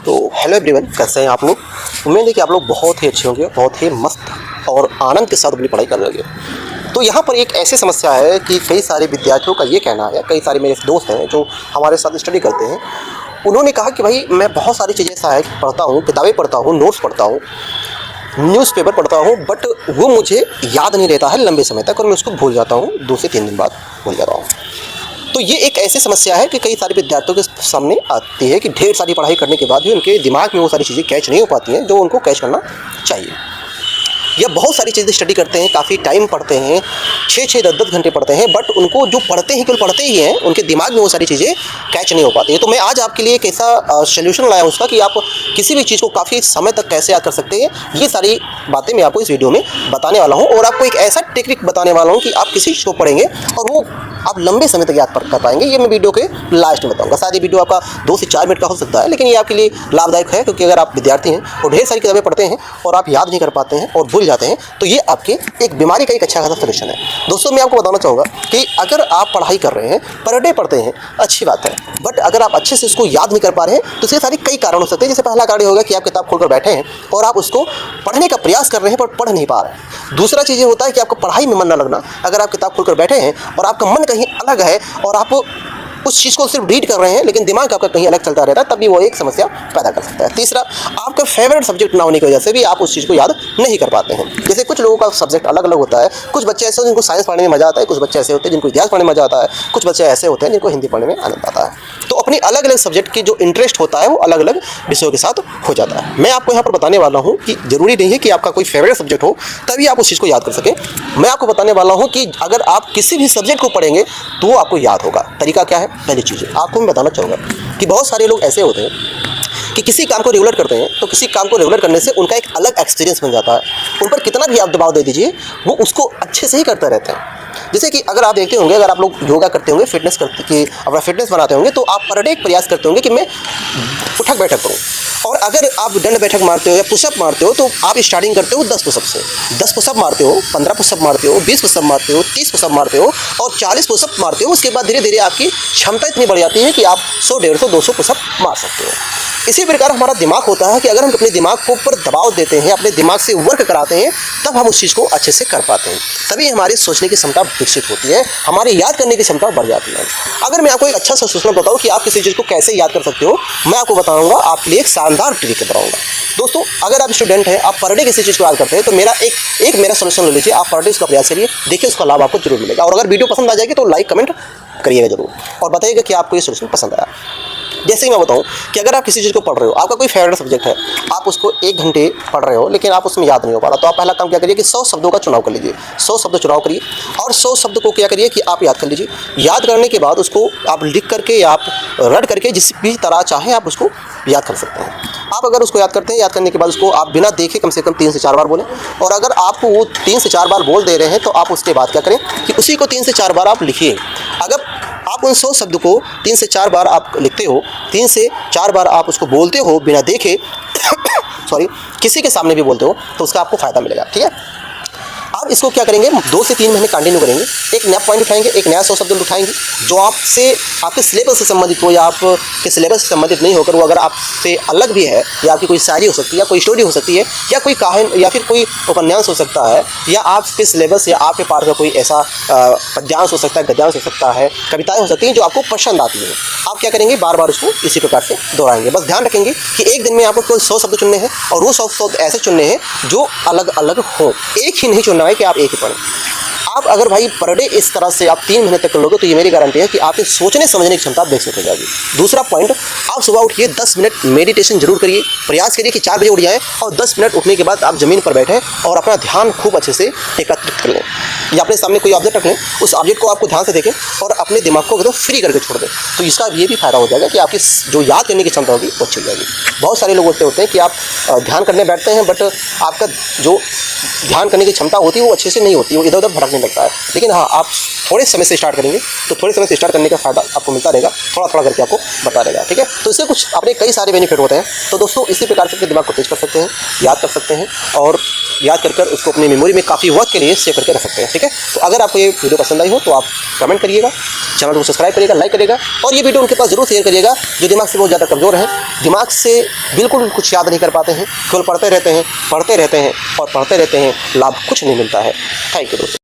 तो hello everyone, कैसे हैं आप लोग। उम्मीद है कि आप लोग बहुत ही अच्छे होंगे, बहुत ही मस्त और आनंद के साथ अपनी पढ़ाई कर रहे होंगे। तो यहाँ पर एक ऐसी समस्या है कि कई सारे विद्यार्थियों का ये कहना है, कई सारे मेरे दोस्त हैं जो हमारे साथ स्टडी करते हैं, उन्होंने कहा कि भाई मैं बहुत सारी चीज़ें सहायक पढ़ता हूँ, किताबें पढ़ता हूँ, नोट्स पढ़ता हूँ, न्यूज़पेपर पढ़ता हूँ, बट वो मुझे याद नहीं रहता है लंबे समय तक और मैं उसको भूल जाता हूँ, 2 से 3 दिन बाद भूल जाता हूँ। तो ये एक ऐसी समस्या है कि कई सारे विद्यार्थियों के सामने आती है कि ढेर सारी पढ़ाई करने के बाद भी उनके दिमाग में वो सारी चीज़ें कैच नहीं हो पाती हैं जो उनको कैच करना चाहिए। या बहुत सारी चीज़ें स्टडी करते हैं, काफ़ी टाइम पढ़ते हैं, 6-6 10-10 घंटे पढ़ते हैं, बट उनको जो पढ़ते हैं केवल पढ़ते ही हैं, उनके दिमाग में वो सारी चीज़ें कैच नहीं हो पाती है। तो मैं आज आपके लिए एक ऐसा सॉल्यूशन लाया हूँ उसका कि आप किसी भी चीज़ को काफ़ी समय तक कैसे याद कर सकते हैं। ये सारी बातें मैं आपको इस वीडियो में बताने वाला हूँ और आपको एक ऐसा टेक्निक बताने वाला हूँ कि आप किसी चीज़ को पढ़ेंगे और वो आप लंबे समय तक याद कर पाएंगे। ये मैं वीडियो के लास्ट में बताऊंगा। शायद ये वीडियो आपका 2 से 4 मिनट का हो सकता है, लेकिन ये आपके लिए लाभदायक है, क्योंकि अगर आप विद्यार्थी हैं और ढेर सारी किताबें पढ़ते हैं और आप याद नहीं कर पाते हैं और भूल जाते हैं, तो ये आपके एक बीमारी का एक अच्छा खासा सॉल्यूशन है। दोस्तों, मैं आपको बताना चाहूँगा कि अगर आप पढ़ाई कर रहे हैं, पर डे पढ़ते हैं, अच्छी बात है, बट अगर आप अच्छे से उसको याद नहीं कर पा रहे हैं तो इसके सारे कई कारण हो सकते हैं। जैसे पहला कारण होगा कि आप किताब खोलकर बैठे हैं और आप उसको पढ़ने का प्रयास कर रहे हैं पर पढ़ नहीं पा रहे हैं। दूसरा चीज़ ये होता है कि आपको पढ़ाई में मन ना लगना। अगर आप किताब खोलकर बैठे हैं और आपका मन कहीं अलग है और आप उस चीज़ को सिर्फ रीड कर रहे हैं लेकिन दिमाग आपका कहीं अलग चलता रहता है, तब भी वो एक समस्या पैदा कर सकता है। तीसरा, आपका फेवरेट सब्जेक्ट ना होने की वजह से भी आप उस चीज़ को याद नहीं कर पाते हैं। जैसे कुछ लोगों का सब्जेक्ट अलग अलग होता है। कुछ बच्चे ऐसे होते हैं जिनको साइंस पढ़ने में मजा आता है, कुछ बच्चे ऐसे होते हैं जिनको इतिहास पढ़ने में मजा आता है, कुछ बच्चे ऐसे होते हैं जिनको हिंदी पढ़ने में आनंद आता है। तो अपनी अलग अलग सब्जेक्ट की जो इंटरेस्ट होता है वो अलग अलग विषयों के साथ हो जाता है। मैं आपको यहाँ पर बताने वाला हूँ कि जरूरी नहीं है कि आपका कोई फेवरेट सब्जेक्ट हो तभी आप उस चीज़ को याद कर सकें। मैं आपको बताने वाला हूँ कि अगर आप किसी भी सब्जेक्ट को पढ़ेंगे तो वो आपको याद होगा। तरीका क्या है? पहली चीज़ आपको मैं बताना चाहूँगा कि बहुत सारे लोग ऐसे होते हैं कि किसी काम को रेगुलर करते हैं तो किसी काम को रेगुलर करने से उनका एक अलग एक्सपीरियंस बन जाता है। उन पर कितना भी आप दबाव दे दीजिए, वो उसको अच्छे से ही करते रहते हैं। जैसे कि अगर आप देखते होंगे, अगर आप लोग योगा करते होंगे, फिटनेस करते कि अपना फिटनेस बनाते होंगे, तो आप पर डे एक प्रयास करते होंगे कि मैं उठक बैठक करूँ। और अगर आप दंड बैठक मारते हो या पुशअप मारते हो तो आप स्टार्टिंग करते हो 10 पुशअप से। 10 पुशअप मारते हो, 15 पुशअप मारते हो, 20 पुशअप मारते हो, 30 पुशअप मारते हो और 40 पुशअप मारते हो। उसके बाद धीरे धीरे आपकी क्षमता इतनी बढ़ जाती है कि आप 100, 150, 200 पुशअप मार सकते हो। इसी प्रकार हमारा दिमाग होता है कि अगर हम अपने दिमाग को ऊपर दबाव देते हैं, अपने दिमाग से वर्क कराते हैं, तब हम उस चीज़ को अच्छे से कर पाते हैं। तभी हमारी सोचने की क्षमता विकसित होती है, हमारी याद करने की क्षमता बढ़ जाती है। अगर मैं आपको एक अच्छा सा सूचना बताऊँ कि आप किसी चीज़ को कैसे याद कर सकते हो, मैं आपको बताऊँगा, आपके लिए एक शानदार ट्रिक बताऊँगा। दोस्तों, अगर आप स्टूडेंट हैं, आप पर डे किसी चीज़ को याद करते हैं, तो मेरा मेरा सॉल्यूशन ले लीजिए। आप पर डे उसका प्रयास करिए, देखिए उसका लाभ आपको जरूर मिलेगा। और अगर वीडियो पसंद आ जाएगी तो लाइक कमेंट करिएगा जरूर और बताइएगा कि आपको ये सॉल्यूशन पसंद आया। जैसे ही मैं बताऊं कि अगर आप किसी चीज़ को पढ़ रहे हो, आपका कोई फेवरेट सब्जेक्ट है, आप उसको 1 घंटे पढ़ रहे हो लेकिन आप उसमें याद नहीं हो पा रहा, तो आप पहला काम क्या करिए कि 100 शब्दों का चुनाव कर लीजिए। 100 शब्द चुनाव करिए और 100 शब्द को क्या करिए कि आप याद कर लीजिए। याद करने के बाद उसको आप लिख करके या आप रट करके जिस भी तरह चाहे आप उसको याद कर सकते हैं। आप अगर उसको याद करते हैं, याद करने के बाद उसको आप बिना देखे कम से कम 3 से 4 बार बोलें। और अगर आपको वो 3 से 4 बार बोल दे रहे हैं तो आप उसके बाद क्या करें कि उसी को 3 से 4 बार आप लिखिए। अगर आप उन 100 शब्द को 3 से 4 बार आप लिखते हो, 3 से 4 बार आप उसको बोलते हो बिना देखे सॉरी किसी के सामने भी बोलते हो, तो उसका आपको फ़ायदा मिलेगा। ठीक है, आप इसको क्या करेंगे, 2 से 3 महीने कंटिन्यू करेंगे। एक नया पॉइंट उठाएंगे, एक नया 100 शब्द उठाएंगे जो आपसे आपके सिलेबस से संबंधित हो या आपके सिलेबस से संबंधित नहीं होकर वो अगर आपसे अलग भी है, या आपकी कोई शायरी हो सकती है या कोई स्टोरी हो सकती है या कोई कहानी या फिर कोई उपन्यास हो सकता है या आपके सिलेबस या आपके पाठ का कोई ऐसा पद्यांश हो सकता है, गद्यांश हो सकता है, कविताएं हो सकती हैं जो आपको पसंद आती हैं। आप क्या करेंगे, बार बार उसको इसी प्रकार से दोहराएंगे। बस ध्यान रखेंगे कि एक दिन में आपको कोई 100 शब्द चुनने हैं और वो 100 शब्द ऐसे चुनने हैं जो अलग अलग हो, एक ही नहीं चुनना है कि आप एक ही पढ़ें। आप अगर भाई पर डे इस तरह से आप 3 महीने तक कर लोगे तो ये मेरी गारंटी है कि आपके सोचने समझने की क्षमता विकसित हो जाएगी। दूसरा पॉइंट, आप सुबह उठिए, 10 मिनट मेडिटेशन जरूर करिए। प्रयास करिए कि 4 बजे उठ जाएं और 10 मिनट उठने के बाद आप ज़मीन पर बैठें और अपना ध्यान खूब अच्छे से एकत्रित कर लें। या अपने सामने कोई ऑब्जेक्ट रख लें, उस ऑब्जेक्ट को आपको ध्यान से देखें और अपने दिमाग को एकदम फ्री करके छोड़ दें। तो इसका ये भी फायदा हो जाएगा कि आपकी जो याद करने की क्षमता होगी वो अच्छी हो जाएगी। बहुत सारे लोग होते हैं कि आप ध्यान करने बैठते हैं बट आपका जो ध्यान करने की क्षमता होती है वो अच्छे से नहीं होती, वो इधर उधर भटकने लगता है। लेकिन हाँ, आप थोड़े समय से स्टार्ट करेंगे तो थोड़े समय से स्टार्ट करने का फ़ायदा आपको मिलता रहेगा, थोड़ा थोड़ा करके आपको बता रहेगा, ठीक है। तो इससे कुछ अपने कई सारे बेनिफिट होते हैं। तो दोस्तों इसी प्रकार से अपने दिमाग को तेज कर सकते हैं, याद कर सकते हैं और याद कर उसको अपनी मेमोरी में काफ़ी वक्त के लिए सेव करके रख सकते हैं, ठीक है। तो अगर आपको ये वीडियो पसंद आई हो तो आप कमेंट करिएगा, चैनल को सब्सक्राइब करिएगा, लाइक करिएगा और ये वीडियो उनके पास जरूर शेयर करिएगा जो दिमाग से बहुत ज़्यादा कमज़ोर हैं, दिमाग से बिल्कुल कुछ याद नहीं कर पाते हैं, केवल पढ़ते रहते हैं और पढ़ते रहते हैं, लाभ कुछ नहीं मिलता है। थैंक यू दोस्तों।